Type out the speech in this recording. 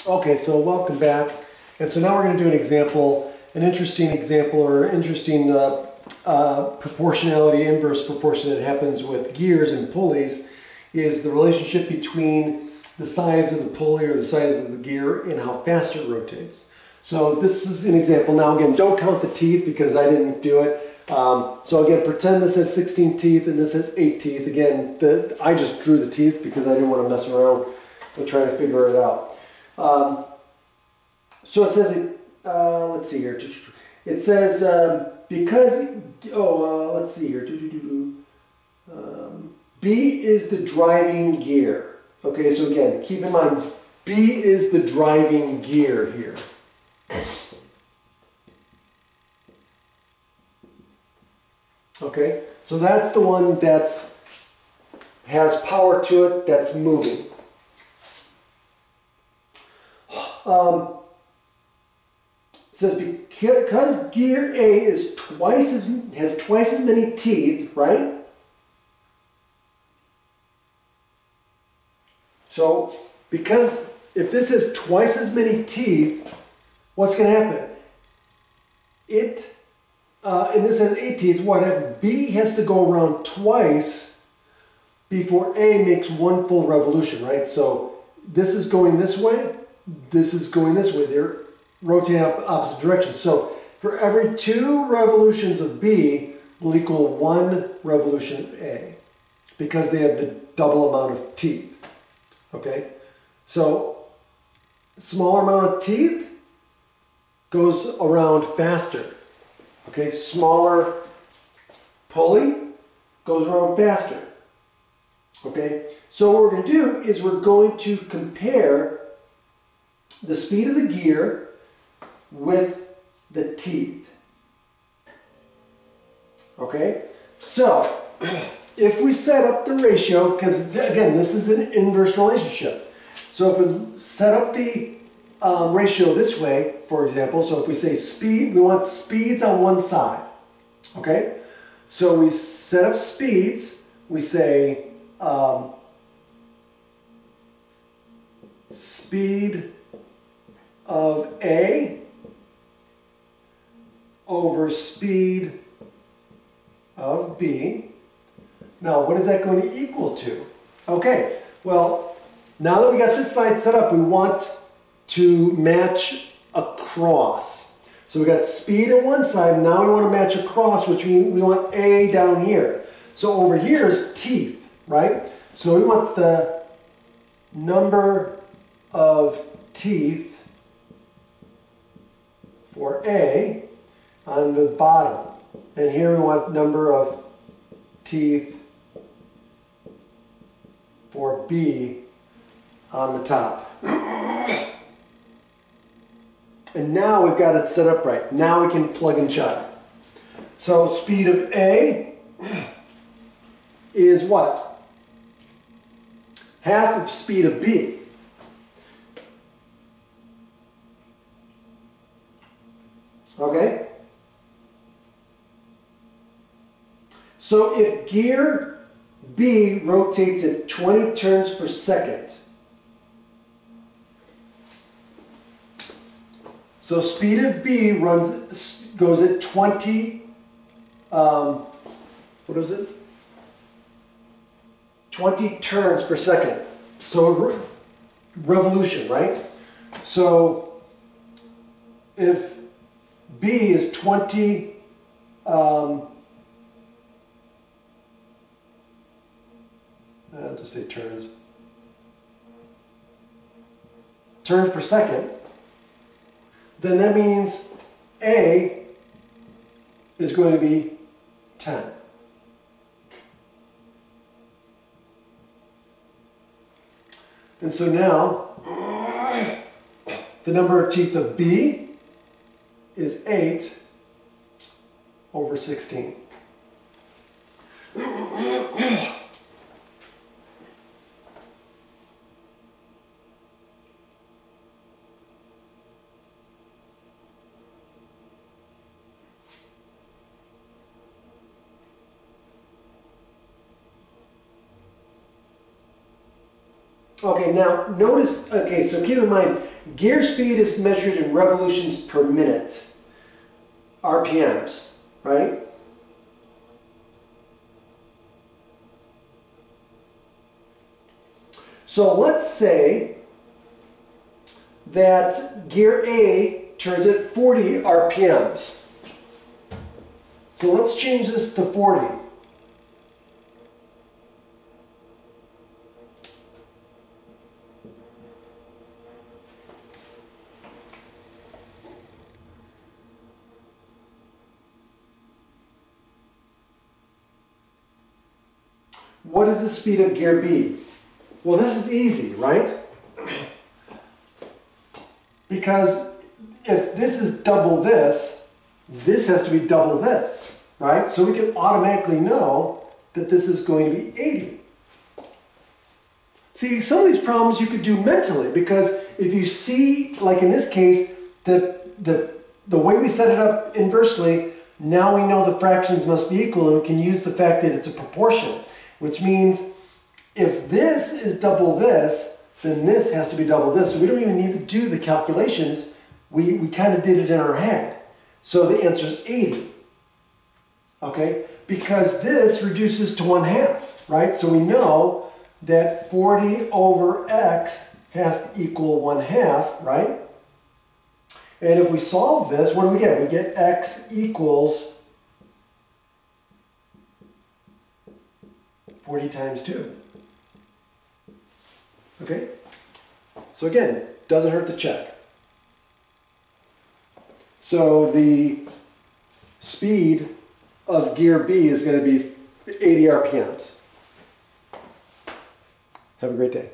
Okay, so welcome back. And so now we're going to do an example, an interesting example or interesting proportionality, inverse proportion that happens with gears and pulleys is the relationship between the size of the pulley or the size of the gear and how fast it rotates. So this is an example. Now again, don't count the teeth because I didn't do it. So again, pretend this has 16 teeth and this has 8 teeth. Again, I just drew the teeth because I didn't want to mess around and try to figure it out. So it says, let's see here. It says, let's see here. B is the driving gear. Okay, so again, keep in mind, B is the driving gear here. Okay, so that's the one that's has power to it, that's moving. It says because gear A is has twice as many teeth, right? So because if this has twice as many teeth, what's going to happen? And this has 8 teeth. What B has to go around twice before A makes one full revolution, right? So this is going this way. This is going this way. They're rotating opposite directions. So for every 2 revolutions of B will equal 1 revolution of A because they have the double amount of teeth. Okay? So smaller amount of teeth goes around faster. Okay? Smaller pulley goes around faster. Okay? So what we're going to do is we're going to compare the speed of the gear with the teeth. Okay? So, if we set up the ratio, because again, this is an inverse relationship. So if we set up the ratio this way, for example, so if we say speed, we want speeds on one side. Okay? So we set up speeds, we say speed of A over speed of B. Now, what is that going to equal to? Okay, well, now that we got this side set up, we want to match across. So we got speed on one side, now we want to match across, which means we want A down here. So over here is teeth, right? So we want the number of teeth for A on the bottom. And here we want number of teeth for B on the top. And now we've got it set up right. Now we can plug and chug. So speed of A is what? Half of speed of B. Okay? So if gear B rotates at 20 turns per second, so speed of B goes at 20, what is it? 20 turns per second. So revolution, right? So if B is 20, I'll just say turns per second, then that means A is going to be 10. And so now, the number of teeth of B is 8 over 16. Okay, now notice, okay, so keep in mind, gear speed is measured in revolutions per minute, RPMs, right? So let's say that gear A turns at 40 RPMs. So let's change this to 40. What is the speed of gear B? Well, this is easy, right? Because if this is double this has to be double this, right? So we can automatically know that this is going to be 80. See, some of these problems you could do mentally, because if you see, like in this case, the way we set it up inversely, now we know the fractions must be equal, and we can use the fact that it's a proportion, which means if this is double this, then this has to be double this. So we don't even need to do the calculations. We kind of did it in our head. So the answer is 80. Okay? Because this reduces to 1/2, right? So we know that 40 over x has to equal 1/2, right? And if we solve this, what do we get? We get x equals 40 times 2. Okay? So again, doesn't hurt to check. So the speed of gear B is going to be 80 RPMs. Have a great day.